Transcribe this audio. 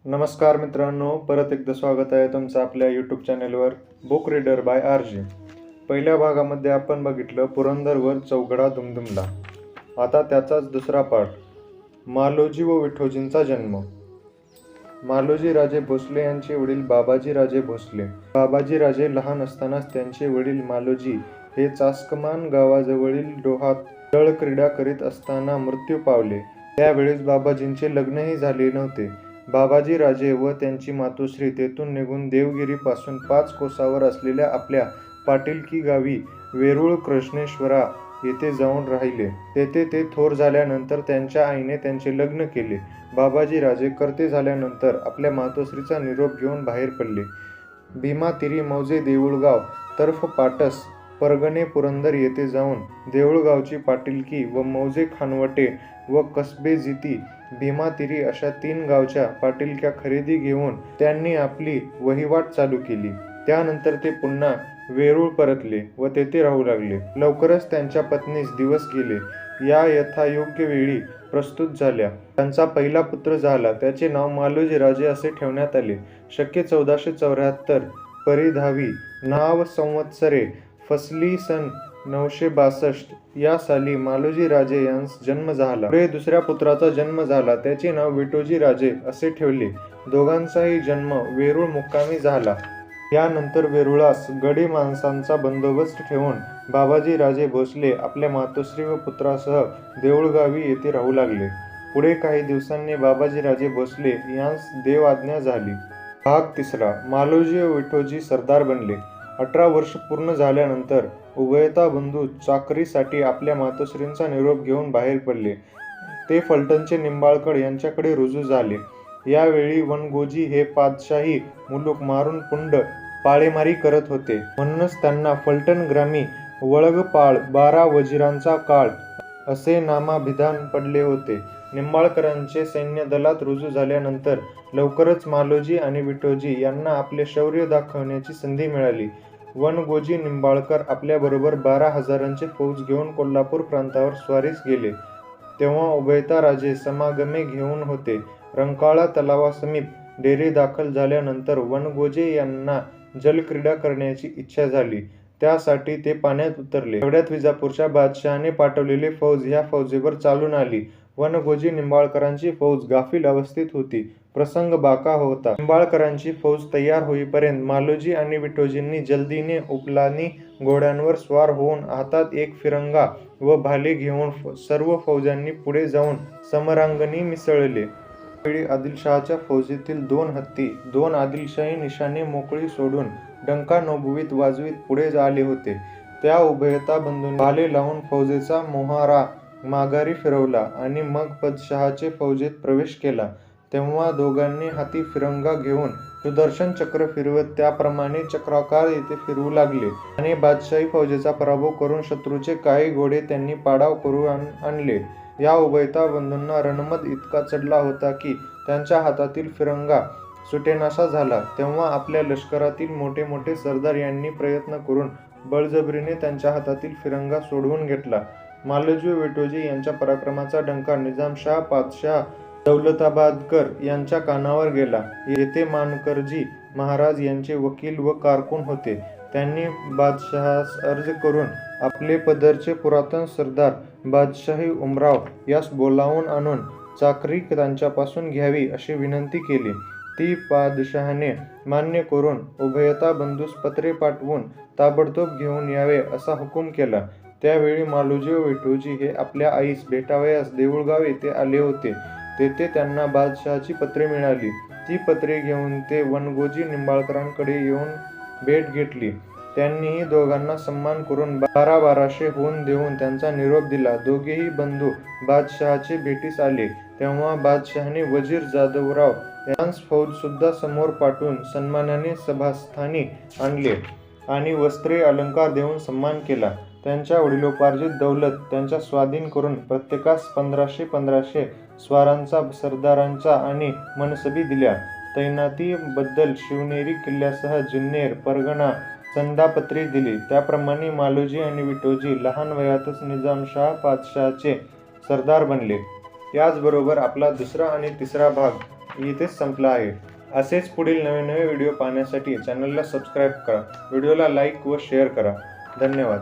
नमस्कार मित्रांनो, परत एकदा स्वागत आहे तुमचं आपल्या यूट्यूब चॅनेलवर बुक रीडर बाय RJ. पहिल्या भागामध्ये आपण बघितलं पुरंदरवर चौघडा दुमदुमला. आता त्याचाच दुसरा पार्ट, मालोजी व विठोजींचा जन्म. मालोजी राजे भोसले यांचे वडील बाबाजी राजे भोसले. बाबाजी राजे लहान असतानाच त्यांचे वडील मालोजी हे चासकमान गावाजवळील डोहात जलक्रीडा करीत असताना मृत्यू पावले. त्यावेळेस बाबाजींचे लग्नही झाले नव्हते. बाबाजी राजे व त्यांची मातोश्री तेथून निघून देवगिरीपासून 5 कोसावर असलेल्या आपल्या पाटीलकी गावी वेरूळ कृष्णेश्वरा येथे जाऊन राहिले. तेथे ते थोर झाल्यानंतर त्यांच्या आईने त्यांचे लग्न केले. बाबाजी राजे कर्ते झाल्यानंतर आपल्या मातोश्रीचा निरोप घेऊन बाहेर पडले. भीमातिरी मौजे देऊळगाव तर्फ पाटस परगणे पुरंदर येथे जाऊन देऊळगावची पाटीलकी व मौजे खानवटे व कसबे जिती भीमातिरी अशा 3 गावच्या पाटीलक्या खरेदी घेऊन त्यांनी आपली वहिवाट चालू केली. त्यानंतर ते पुन्हा वेरूळ परतले व तेथे राहू लागले. लवकरच त्यांच्या पत्नीस दिवस गेले. या यथायोग्य वेळी प्रस्तुत झाल्या. त्यांचा पहिला पुत्र झाला. त्याचे नाव मालोजी राजे असे ठेवण्यात आले. शके 1474 परिधावी नाव संवत्सरे फसली सन 962 या साली मालोजी राजे यांस जन्म झाला. पुढे दुसऱ्या पुत्राचा जन्म झाला. त्याचे नाव विठोजी राजे असे ठेवले. दोघांचाही जन्म वेरूळ मुक्कामी झाला. यानंतर वेरूळास गडी माणसांचा बंदोबस्त ठेवून बाबाजी राजे भोसले आपल्या मातोश्री व पुत्रासह देऊळगावी येथे राहू लागले. पुढे काही दिवसांनी बाबाजी राजे भोसले यांस देवआज्ञा झाली. भाग तिसरा, मालोजी व विठोजी सरदार बनले. 18 वर्ष पूर्ण झाल्यानंतर उभयता बंधू चाकरीसाठी आपल्या मातोश्रींचा निरोप घेऊन बाहेर पडले. ते फलटणचे निंबाळकर यांच्याकडे रुजू झाले. यावेळी वनगोजी हे पादशाही मुलूक मारून पुंड पाळेमारी करत होते. म्हणूनच त्यांना फलटण ग्रामी वळगपाळ 12 वजिरांचा काळ असे नामाभिधान पडले होते. निंबाळकरांचे सैन्य दलात रुजू झाल्यानंतर लवकरच मालोजी आणि विठोजी यांना आपले शौर्य दाखवण्याची संधी मिळाली. वनगोजी निंबाळकर आपल्याबरोबर 12,000ची फौज घेऊन कोल्हापूर प्रांतावर स्वारीस गेले. तेव्हा उभयता राजे समागमे घेऊन होते. रंकाळा तलावासमीप डेरे दाखल झाल्यानंतर वनगोजे यांना जलक्रीडा करण्याची इच्छा झाली. त्यासाठी ते पाण्यात उतरले. तेवढ्यात विजापूरच्या बादशहाने पाठवलेली फौज ह्या फौजेवर चालून आली. वनगोजी निंबाळकरांची फौज गाफील अवस्थेत होती. प्रसंग बाका होता. निंबाळकरांची फौज तयार होईपर्यंत मालोजी आणि विठोजींनी जलदीने उपलानी घोड्यांवर स्वार होऊन हातात एक फिरंगा व भाले घेऊन सर्व फौजांनी पुढे जाऊन समरांगणी मिसळले. त्यावेळी आदिलशहाच्या फौजेतील 2 हत्ती 2 आदिलशाही निशाणे मोकळी सोडून डंका नौभुवीत वाजवीत पुढे आले होते. त्या उभयता बंधूंनी भाले लावून फौजेचा मोहारा माघारी फिरवला आणि मग पदशहाचे फौजेत प्रवेश केला. तेव्हा दोघांनी हाती फिरंगा घेऊन सुदर्शन चक्र फिरवत त्याप्रमाणे चक्राकार येथे फिरवू लागले आणि बादशाही फौजेचा पराभव करून शत्रूचे काही घोडे त्यांनी पाडाव करून आणले. या उभयता बंधूंना रणमद इतका चढला होता की त्यांच्या हातातील फिरंगा सुटेनासा झाला. तेव्हा आपल्या लष्करातील मोठे मोठे सरदार यांनी प्रयत्न करून बळजबरीने त्यांच्या हातातील फिरंगा सोडवून घेतला. मालोजी व विठोजी यांच्या पराक्रमाचा डंका निजामशाह पातशाह दौलताबादकर यांच्या कानावर गेला. येथे मानकरजी महाराज यांचे वकील व कारकून होते. त्यांनी बादशहास अर्ज करून आपले पदरचे पुरातन सरदार बादशाही उमराव यास बोलावून आणून चाकरी त्यांच्यापासून घ्यावी अशी विनंती केली. ती बादशहाने मान्य करून उभयता बंधूस पत्रे पाठवून ताबडतोब घेऊन यावे असा हुकूम केला. त्यावेळी मालोजी व विठोजी हे आपल्या आईस भेटावयास देऊळगाव येथे आले होते. तेथे त्यांना बादशहाची पत्रे मिळाली. ती पत्रे घेऊन ते वनगोजी निंबाळकरांकडे येऊन भेट घेतली. त्यांनीही दोघांना सन्मान करून 1200 होऊन देऊन त्यांचा निरोप दिला. दोघेही बंधू बादशहाचे भेटीस आले. तेव्हा बादशहाने वजीर जाधवराव यांस फौज सुद्धा समोर पाठवून सन्मानाने सभास्थानी आणले आणि वस्त्रे अलंकार देऊन सन्मान केला. त्यांच्या वडिलोपार्जित दौलत त्यांच्या स्वाधीन करून प्रत्येकास 1500 स्वारांचा सरदारांचा आणि मनसबी दिल्या. तैनाती बद्दल शिवनेरी किल्ल्यासह जुन्नेर परगणा संदापत्री दिली. त्याप्रमाणे मालोजी आणि विठोजी लहान वयातच निजामशाह पातशाहचे सरदार बनले. याचबरोबर आपला दुसरा आणि तिसरा भाग इथेच संपला आहे. असेच पुढील नवे नवे व्हिडिओ पाहण्यासाठी चॅनलला सबस्क्राईब करा, व्हिडिओला लाईक व शेअर करा. धन्यवाद.